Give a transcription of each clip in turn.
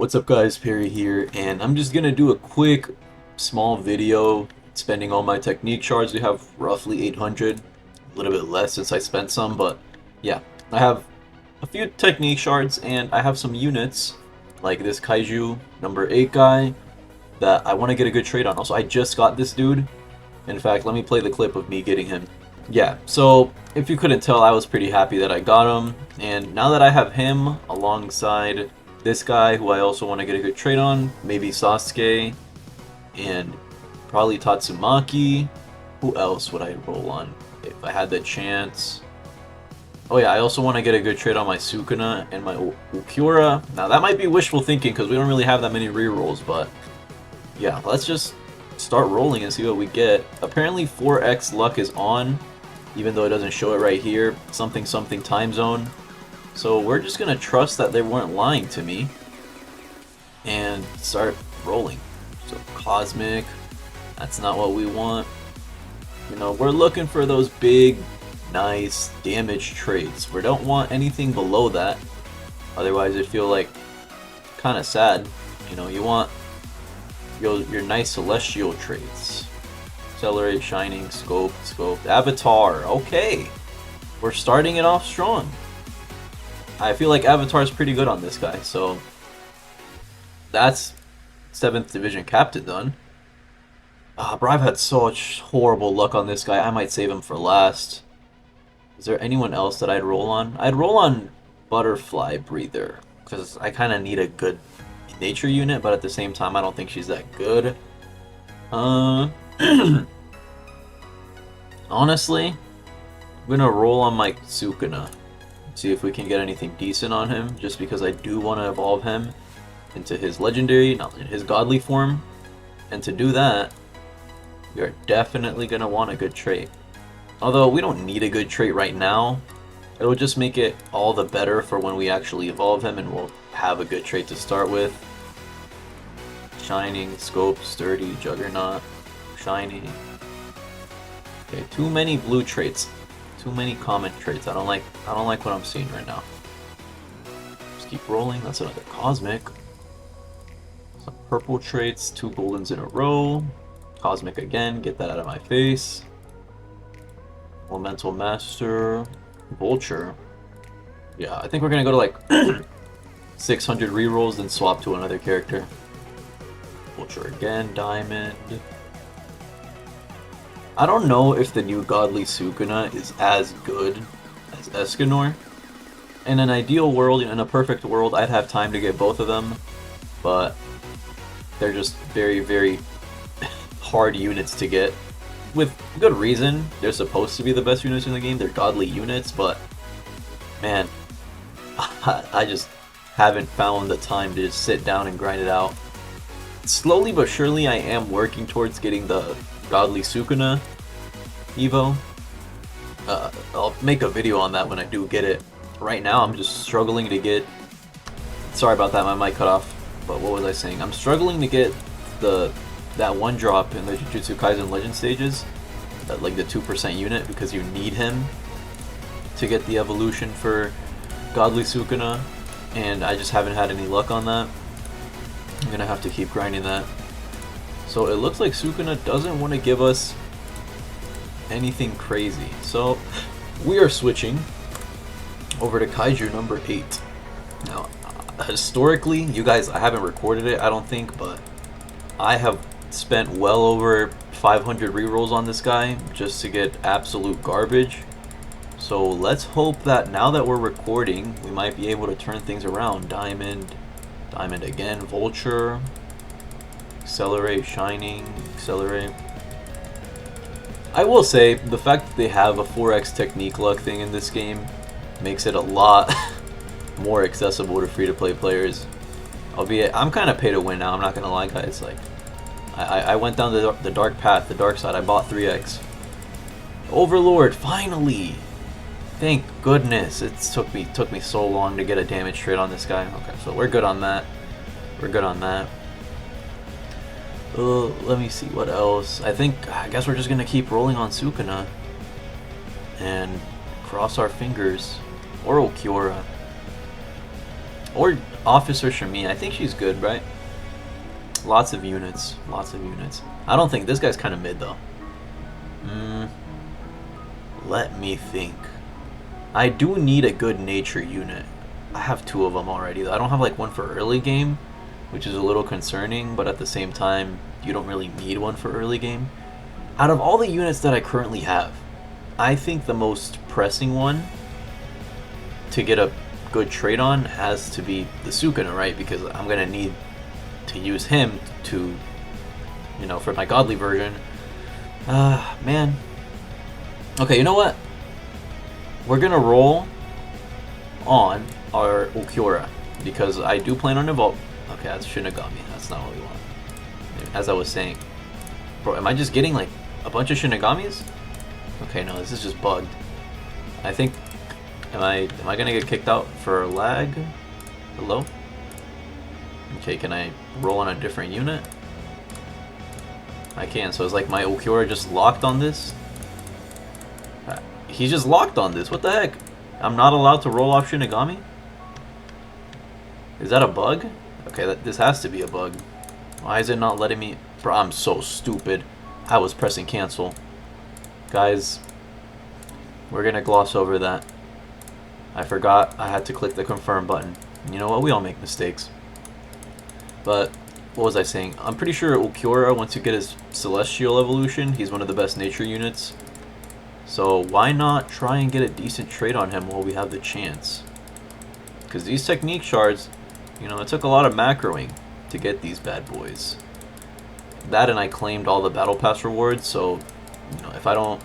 What's up guys, Perry here, and I'm just gonna do a quick small video spending all my technique shards. We have roughly 800, a little bit less since I spent some, but yeah, I have a few technique shards and I have some units like this Kaiju number 8 guy that I want to get a good trade on. Also, I just got this dude. In fact, let me play the clip of me getting him. Yeah, so if you couldn't tell, I was pretty happy that I got him, and now that I have him alongside this guy who I also want to get a good trade on, maybe Sasuke, and probably Tatsumaki. Who else would I roll on if I had the chance? Oh yeah, I also want to get a good trade on my Sukuna and my Ukura. Now that might be wishful thinking because we don't really have that many rerolls, but yeah, let's just start rolling and see what we get. Apparently 4x luck is on, even though it doesn't show it right here. Something something time zone. So we're just gonna trust that they weren't lying to me and start rolling. So cosmic, that's not what we want. You know, we're looking for those big, nice damage trades. We don't want anything below that. Otherwise it'd feel like kind of sad. You know, you want your nice celestial traits. Accelerate, shining, scope, avatar. Okay, we're starting it off strong. I feel like Avatar is pretty good on this guy, so that's 7th Division Captain done. Bro, I've had such horrible luck on this guy. I might save him for last. Is there anyone else that I'd roll on? I'd roll on Butterfly Breather, because I kind of need a good nature unit, but at the same time, I don't think she's that good. Honestly, I'm gonna roll on my Sukuna. See if we can get anything decent on him, just because I do want to evolve him into his legendary, not in his godly form. And to do that, we are definitely going to want a good trait. Although we don't need a good trait right now, it'll just make it all the better for when we actually evolve him and we'll have a good trait to start with. Shining, Scope, Sturdy, Juggernaut, Shiny. Okay, too many blue traits. Too many common traits. I don't like what I'm seeing right now. Just keep rolling. That's another cosmic. Some purple traits, 2 goldens in a row. Cosmic again, get that out of my face. Elemental Master, Vulture. Yeah, I think we're gonna go to like 600 rerolls, then swap to another character. Vulture again, Diamond. I don't know if the new Godly Sukuna is as good as Escanor. In an ideal world, in a perfect world, I'd have time to get both of them, but they're just very, very hard units to get. With good reason, they're supposed to be the best units in the game, they're godly units, but man, I just haven't found the time to just sit down and grind it out. Slowly but surely, I am working towards getting the Godly Sukuna Evo. I'll make a video on that when I do get it. Right now, I'm just struggling to get... Sorry about that, my mic cut off. But what was I saying? I'm struggling to get that one drop in the Jujutsu Kaisen Legend stages, like the 2% unit, because you need him to get the evolution for Godly Sukuna, and I just haven't had any luck on that. I'm gonna have to keep grinding that. So it looks like Sukuna doesn't want to give us anything crazy. So we are switching over to Kaiju number 8. Now, historically, you guys, I haven't recorded it, I don't think, but I have spent well over 500 rerolls on this guy just to get absolute garbage. So let's hope that now that we're recording, we might be able to turn things around. Diamond, Diamond again, Vulture. Accelerate, Shining, Accelerate. I will say, the fact that they have a 4x technique luck thing in this game makes it a lot more accessible to free-to-play players. Albeit, I'm kind of pay to win now, I'm not gonna lie guys. Like, I went down the dark path, the dark side, I bought 3x. Overlord, finally! Thank goodness, it took me so long to get a damage trait on this guy. Okay, so we're good on that. We're good on that. Let me see what else. I guess we're just gonna keep rolling on Sukuna and cross our fingers. Or Okiura. Or Officer Shami. I think she's good, right? Lots of units. Lots of units. I don't think... This guy's kind of mid, though. Let me think. I do need a good nature unit. I have 2 of them already. I don't have like one for early game, which is a little concerning, but at the same time, you don't really need one for early game. Out of all the units that I currently have, I think the most pressing one to get a good trade on has to be the Sukuna, right? Because I'm going to need to use him to, you know, for my godly version. Man. Okay, you know what? We're going to roll on our Ulquiorra, because I do plan on evolve. Okay, that's Shinigami. That's not what we want. As I was saying, bro, am I just getting like a bunch of Shinigamis? Okay, no, this is just bugged. I think, am I gonna get kicked out for lag? Hello? Okay, can I roll on a different unit? I can. So it's like my Ulquiorra just locked on this. He's just locked on this. What the heck? I'm not allowed to roll off Shinigami? Is that a bug? Okay, this has to be a bug. Why is it not letting me... Bro, I'm so stupid. I was pressing cancel. Guys, we're gonna gloss over that. I forgot I had to click the confirm button. You know what? We all make mistakes. But, what was I saying? I'm pretty sure Ulquiorra, once you get his Celestial evolution, he's one of the best nature units. So why not try and get a decent trade on him while we have the chance? Because these technique shards, you know, it took a lot of macroing to get these bad boys. That, and I claimed all the battle pass rewards, so, you know, if I don't...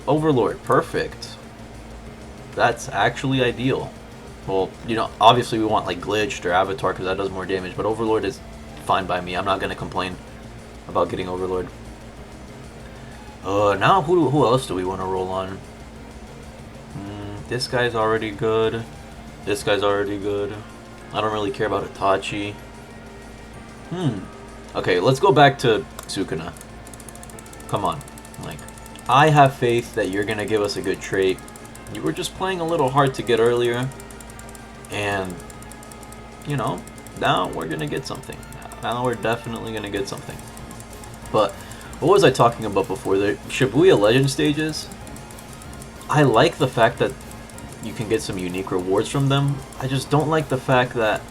Overlord, perfect. That's actually ideal. Well, you know, obviously we want like glitched or avatar because that does more damage, but Overlord is fine by me. I'm not going to complain about getting Overlord. Now who else do we want to roll on? This guy's already good. This guy's already good. I don't really care about Itachi. Okay, let's go back to Sukuna. Come on. Like, I have faith that you're going to give us a good trait. You were just playing a little hard to get earlier. And, you know, now we're going to get something. Now we're definitely going to get something. But, what was I talking about before? The Shibuya Legend stages, I like the fact that you can get some unique rewards from them. I just don't like the fact that,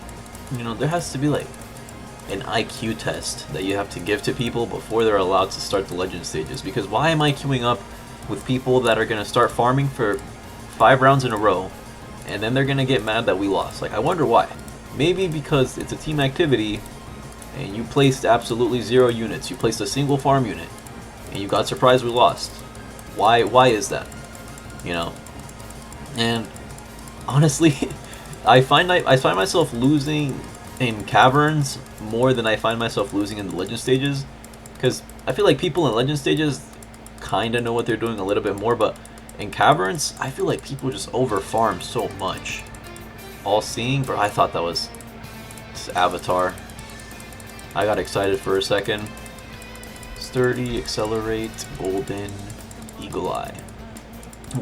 you know, there has to be like an IQ test that you have to give to people before they're allowed to start the Legend stages. Because why am I queuing up with people that are going to start farming for 5 rounds in a row, and then they're going to get mad that we lost? Like, I wonder why. Maybe because it's a team activity, and you placed absolutely 0 units. You placed a single farm unit, and you got surprised we lost. Why is that? You know? And honestly, I find myself losing in caverns more than I find myself losing in the Legend stages, because I feel like people in Legend stages kind of know what they're doing a little bit more, but in caverns, I feel like people just over farm so much. All seeing, bro, I thought that was Avatar. I got excited for a second. Sturdy, Accelerate, Golden, Eagle Eye.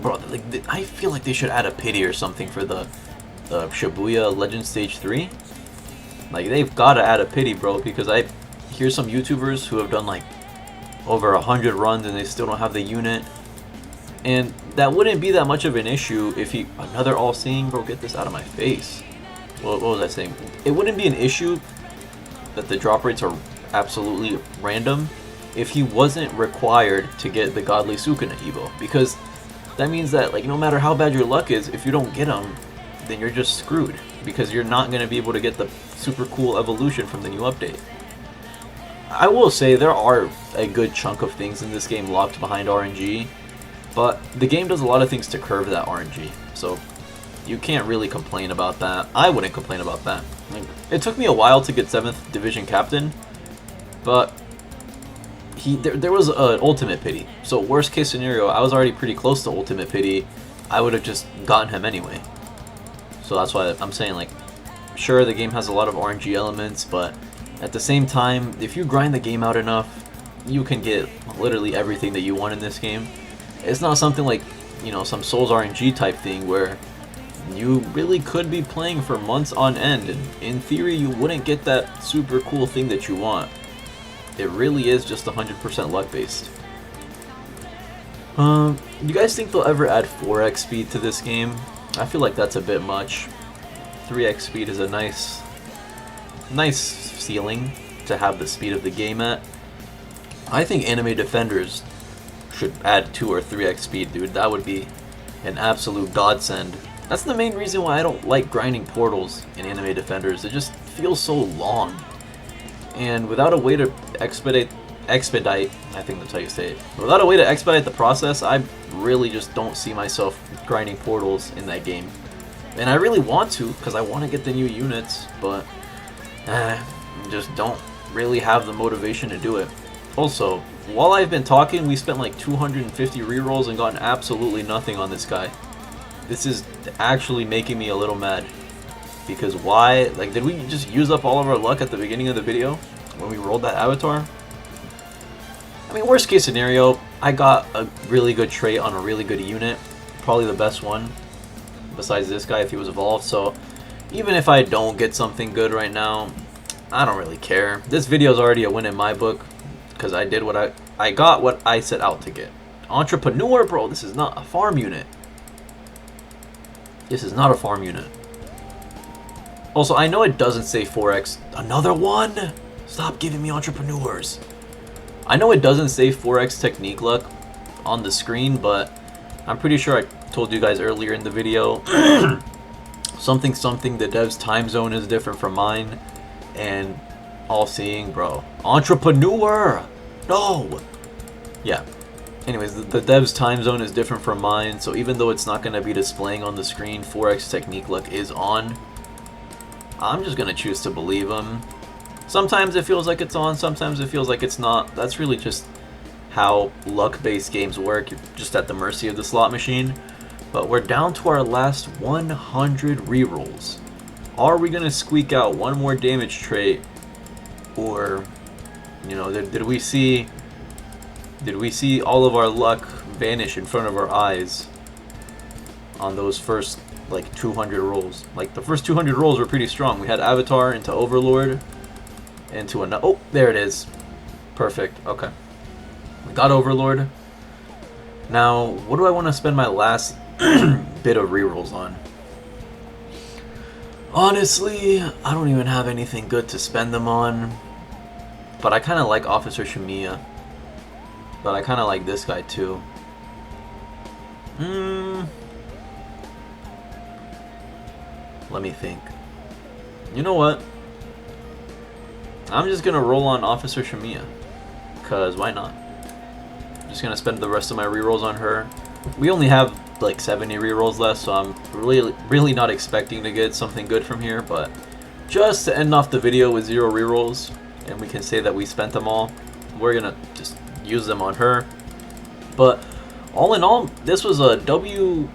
Bro, like, I feel like they should add a pity or something for the Shibuya Legend Stage 3. Like, they've got to add a pity, bro, because I hear some YouTubers who have done like over 100 runs and they still don't have the unit. And that wouldn't be that much of an issue if he... Another all-seeing? Bro, get this out of my face. What was I saying? It wouldn't be an issue that the drop rates are absolutely random if he wasn't required to get the Godly Sukuna Evo. Because that means that, like, no matter how bad your luck is, if you don't get him, then you're just screwed. Because you're not going to be able to get the super cool evolution from the new update. I will say there are a good chunk of things in this game locked behind RNG. But the game does a lot of things to curve that RNG, so you can't really complain about that. I wouldn't complain about that. Like, it took me a while to get 7th Division Captain, but there was an Ultimate Pity. So worst case scenario, I was already pretty close to Ultimate Pity. I would have just gotten him anyway. So that's why I'm saying, like, sure, the game has a lot of RNG elements, but at the same time, if you grind the game out enough, you can get literally everything that you want in this game. It's not something like, you know, some Souls RNG type thing where you really could be playing for months on end, and in theory you wouldn't get that super cool thing that you want. It really is just 100% luck based. You guys think they'll ever add 4x speed to this game? I feel like that's a bit much. 3x speed is a nice ceiling to have the speed of the game at. I think anime defenders should add 2 or 3x speed, dude. That would be an absolute godsend. That's the main reason why I don't like grinding portals in anime defenders. It just feels so long. And without a way to expedite, I think that's how you say it. Without a way to expedite the process, I really just don't see myself grinding portals in that game. And I really want to, because I want to get the new units, but just don't really have the motivation to do it. Also, while I've been talking, we spent like 250 rerolls and gotten absolutely nothing on this guy. This is actually making me a little mad. Because why? Like, did we just use up all of our luck at the beginning of the video when we rolled that avatar? I mean, worst case scenario, I got a really good trait on a really good unit. Probably the best one, besides this guy if he was evolved. So, even if I don't get something good right now, I don't really care. This video is already a win in my book, because I did what I got what I set out to get. Entrepreneur, bro, this is not a farm unit. This is not a farm unit. Also, I know it doesn't say 4x. Another one? Stop giving me entrepreneurs. I know it doesn't say 4x technique luck on the screen, but I'm pretty sure I told you guys earlier in the video something the dev's time zone is different from mine, and all seeing, bro. Entrepreneur! No! Yeah. Anyways, the dev's time zone is different from mine, so even though it's not going to be displaying on the screen, 4x technique luck is on. I'm just going to choose to believe him. Sometimes it feels like it's on, sometimes it feels like it's not. That's really just how luck-based games work. You're just at the mercy of the slot machine. But we're down to our last 100 rerolls. Are we going to squeak out one more damage trait? Or, you know, did we see all of our luck vanish in front of our eyes on those first, like, 200 rolls? Like, the first 200 rolls were pretty strong. We had Avatar into Overlord, into a... Oh, there it is. Perfect. Okay. We got Overlord. Now, what do I want to spend my last bit of rerolls on? Honestly, I don't even have anything good to spend them on. But I kind of like Officer Shimiya. But I kind of like this guy too. Let me think. You know what? I'm just gonna roll on Officer Shimiya, cause why not? I'm just gonna spend the rest of my rerolls on her. We only have like 70 rerolls left, so I'm really not expecting to get something good from here. But just to end off the video with 0 rerolls, and we can say that we spent them all, we're gonna just use them on her. But all in all, this was a W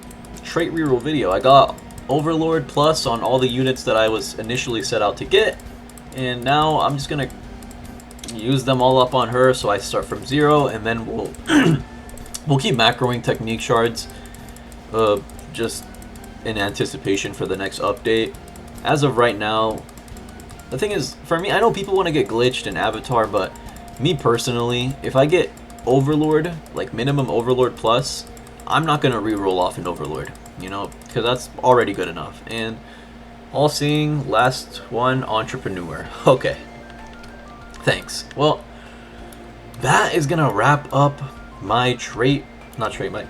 trait reroll video. I got Overlord plus on all the units that I was initially set out to get. And now I'm just gonna use them all up on her, so I start from 0, and then we'll we'll keep macroing technique shards, just in anticipation for the next update. As of right now, the thing is, for me, I know people want to get glitched in Avatar, but me personally, if I get Overlord, like minimum Overlord plus, I'm not gonna reroll off an Overlord, you know, because that's already good enough. And all seeing, last one, Entrepreneur. Okay. Thanks. Well, that is gonna wrap up my my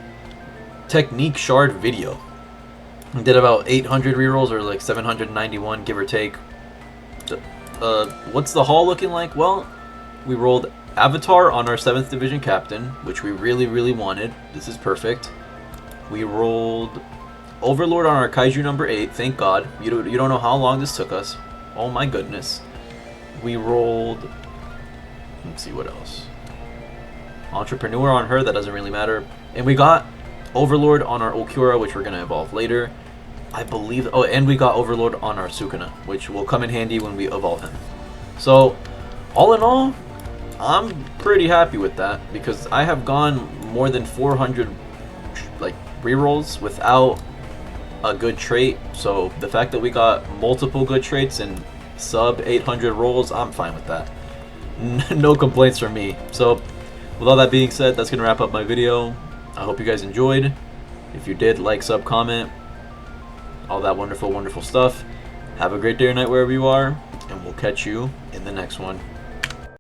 technique shard video. I did about 800 rerolls, or like 791, give or take. What's the haul looking like? Well, we rolled Avatar on our 7th Division Captain, which we really wanted. This is perfect. We rolled Overlord on our Kaiju number 8, thank God. You don't know how long this took us. Oh my goodness. We rolled... Let's see what else. Entrepreneur on her, that doesn't really matter. And we got Overlord on our Okura, which we're going to evolve later. I believe... Oh, and we got Overlord on our Sukuna, which will come in handy when we evolve him. So, all in all, I'm pretty happy with that, because I have gone more than 400 like rerolls without a good trait. So the fact that we got multiple good traits and sub 800 rolls, I'm fine with that. No complaints from me. So with all that being said, that's gonna wrap up my video. I hope you guys enjoyed. If you did, like, sub, comment, all that wonderful, wonderful stuff. Have a great day or night wherever you are, and we'll catch you in the next one.